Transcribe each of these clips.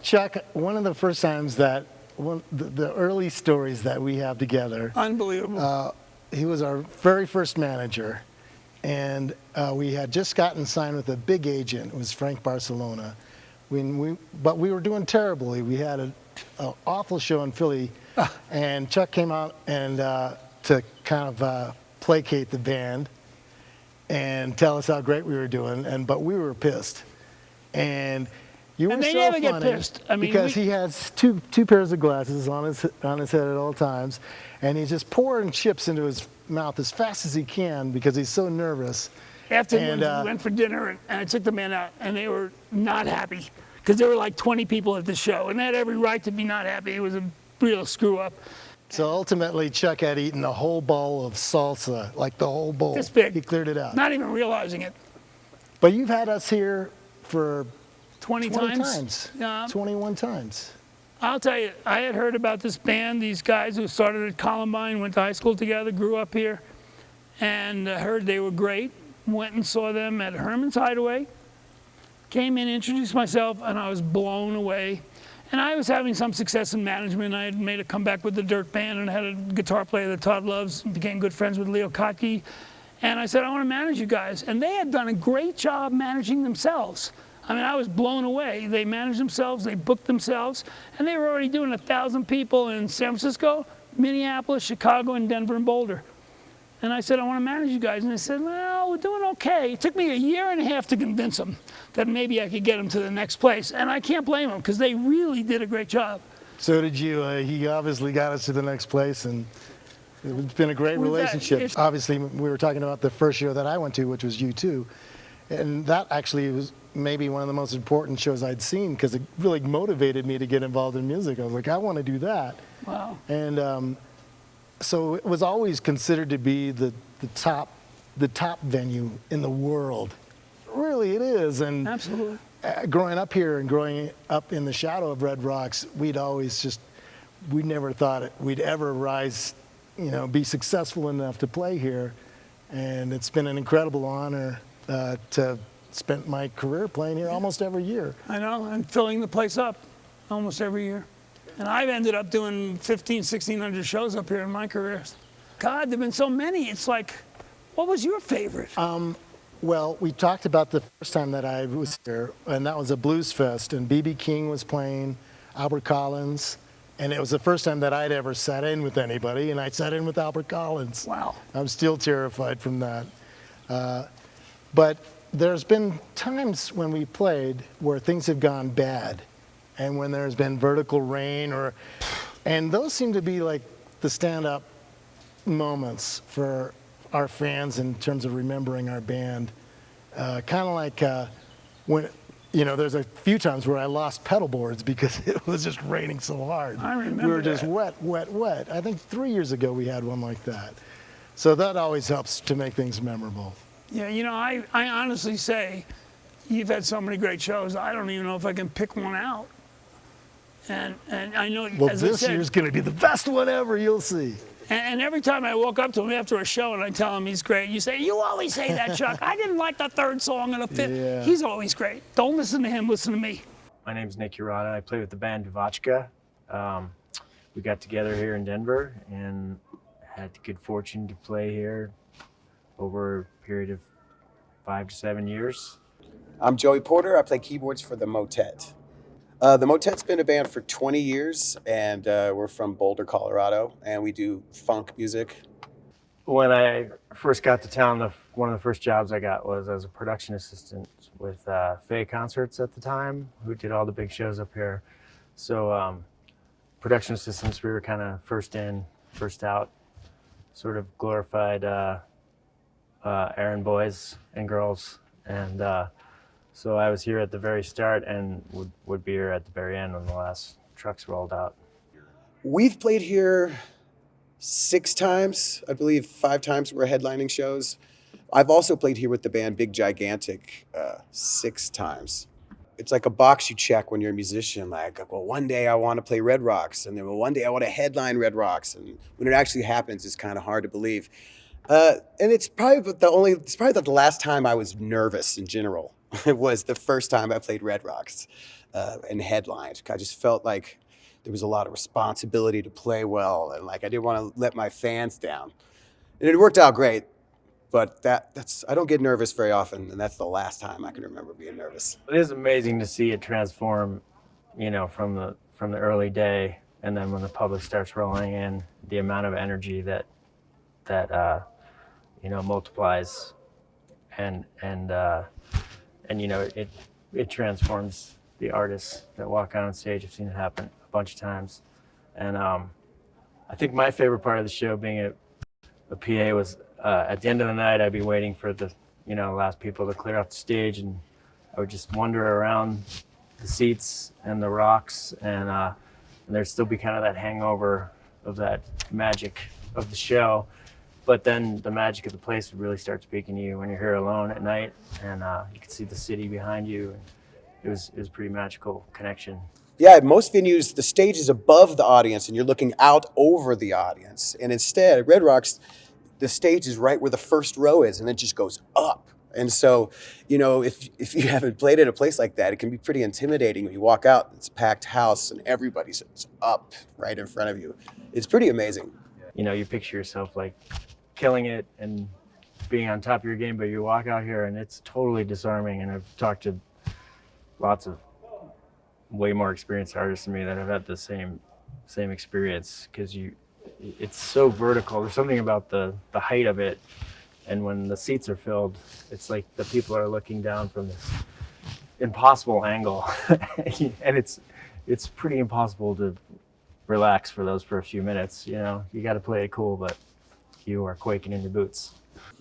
Chuck, one of the first times that, the early stories that we have together. Unbelievable. He was our very first manager, and we had just gotten signed with a big agent. It was Frank Barcelona. But we were doing terribly. We had an awful show in Philly, and Chuck came out and to kind of placate the band and tell us how great we were doing, but we were pissed. And you were and they so never funny get pissed. I mean, because he has two pairs of glasses on his head at all times, and he's just pouring chips into his mouth as fast as he can because he's so nervous. Afterwards, we went for dinner, and I took the men out, and they were not happy because there were like 20 people at the show, and they had every right to be not happy. It was a real screw up. So ultimately, Chuck had eaten a whole bowl of salsa, like the whole bowl. This big. He cleared it out. Not even realizing it. But you've had us here for 20 times. Yeah. 21 times. I'll tell you, I had heard about this band, these guys who started at Columbine, went to high school together, grew up here, and heard they were great. Went and saw them at Herman's Hideaway. Came in, introduced myself, and I was blown away. And I was having some success in management. I had made a comeback with the Dirt Band and had a guitar player that Todd loves, and became good friends with Leo Kottke. And I said, I want to manage you guys. And they had done a great job managing themselves. I mean, I was blown away. They managed themselves, they booked themselves, and they were already doing 1,000 people in San Francisco, Minneapolis, Chicago, and Denver and Boulder. And I said, I want to manage you guys. And they said, well, we're doing okay. It took me a year and a half to convince them that maybe I could get them to the next place. And I can't blame them because they really did a great job. So did you. He obviously got us to the next place, and it's been a great relationship. Obviously, we were talking about the first show that I went to, which was U2. And that actually was maybe one of the most important shows I'd seen because it really motivated me to get involved in music. I was like, I want to do that. Wow. And so it was always considered to be the top venue in the world. Really, it is. And absolutely. Growing up here and growing up in the shadow of Red Rocks, we never thought we'd ever rise, be successful enough to play here. And it's been an incredible honor to spend my career playing here almost every year. I know, and filling the place up almost every year. And I've ended up doing 1,600 shows up here in my career. God, there've been so many. It's like, what was your favorite? Well, we talked about the first time that I was here, and that was a blues fest, and B.B. King was playing, Albert Collins, and it was the first time that I'd ever sat in with anybody, and I sat in with Albert Collins. Wow. I'm still terrified from that. But there's been times when we played where things have gone bad, and when there's been vertical rain, and those seem to be like the stand-up moments for our fans in terms of remembering our band. Kind of like when, there's a few times where I lost pedal boards because it was just raining so hard. I remember we were just that. wet. I think 3 years ago we had one like that. So that always helps to make things memorable. Yeah, I honestly say, you've had so many great shows, I don't even know if I can pick one out. And I know, well, as I this said, year's going to be the best one ever, you'll see. And every time I walk up to him after a show and I tell him he's great, you say, you always say that, Chuck. I didn't like the third song and the fifth. Yeah. He's always great. Don't listen to him, listen to me. My name's Nick Urata. I play with the band Devotchka. We got together here in Denver and had the good fortune to play here over a period of 5 to 7 years. I'm Joey Porter. I play keyboards for the Motet. The Motet's been a band for 20 years, and we're from Boulder, Colorado, and we do funk music. When I first got to town, one of the first jobs I got was as a production assistant with Faye Concerts at the time, who did all the big shows up here. So production assistants, we were kind of first in, first out, sort of glorified errand boys and girls. And so I was here at the very start and would be here at the very end when the last trucks rolled out. We've played here 6 times. I believe 5 times we're headlining shows. I've also played here with the band Big Gigantic 6 times. It's like a box you check when you're a musician, like, well, one day I want to play Red Rocks, and then well, one day I want to headline Red Rocks. And when it actually happens, it's kind of hard to believe. And it's probably the last time I was nervous in general. It was the first time I played Red Rocks. and headlined. I just felt like there was a lot of responsibility to play well, and like I didn't want to let my fans down. And it worked out great, but that's I don't get nervous very often, and that's the last time I can remember being nervous. It is amazing to see it transform, from the early day, and then when the public starts rolling in, the amount of energy that multiplies, and it transforms the artists that walk out on stage. I've seen it happen a bunch of times, and I think my favorite part of the show, being a PA, was at the end of the night, I'd be waiting for the last people to clear off the stage, and I would just wander around the seats and the rocks, and there'd still be kind of that hangover of that magic of the show. But then the magic of the place would really start speaking to you when you're here alone at night, and you could see the city behind you. It was a pretty magical connection. Yeah, at most venues, the stage is above the audience and you're looking out over the audience. And instead, at Red Rocks, the stage is right where the first row is, and it just goes up. And so, if you haven't played at a place like that, it can be pretty intimidating when you walk out. It's a packed house and everybody's up right in front of you. It's pretty amazing. You picture yourself like killing it and being on top of your game, but you walk out here and it's totally disarming. And I've talked to lots of way more experienced artists than me that have had the same experience, because it's so vertical. There's something about the height of it, and when the seats are filled, it's like the people are looking down from this impossible angle, and it's pretty impossible to relax for those first few minutes. You got to play it cool, but you are quaking in your boots.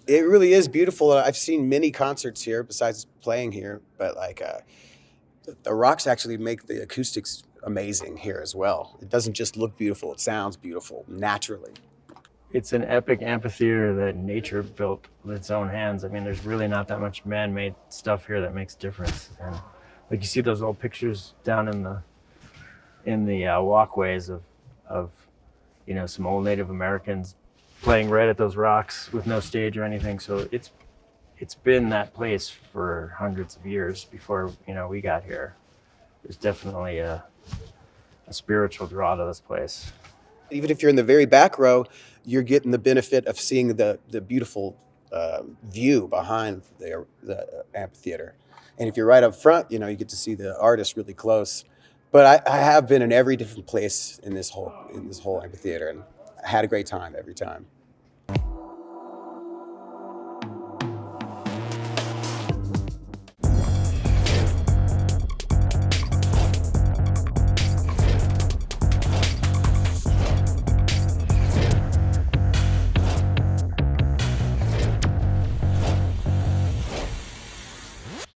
It really is beautiful. I've seen many concerts here besides playing here, but the rocks actually make the acoustics amazing here as well. It doesn't just look beautiful, it sounds beautiful naturally. It's an epic amphitheater that nature built with its own hands. I mean, there's really not that much man-made stuff here that makes a difference. And like, you see those old pictures down in the walkways of some old Native Americans playing right at those rocks with no stage or anything. So it's been that place for hundreds of years before we got here. There's definitely a spiritual draw to this place. Even if you're in the very back row, you're getting the benefit of seeing the beautiful view behind the amphitheater. And if you're right up front, you get to see the artists really close. But I have been in every different place in this whole amphitheater, and I had a great time every time.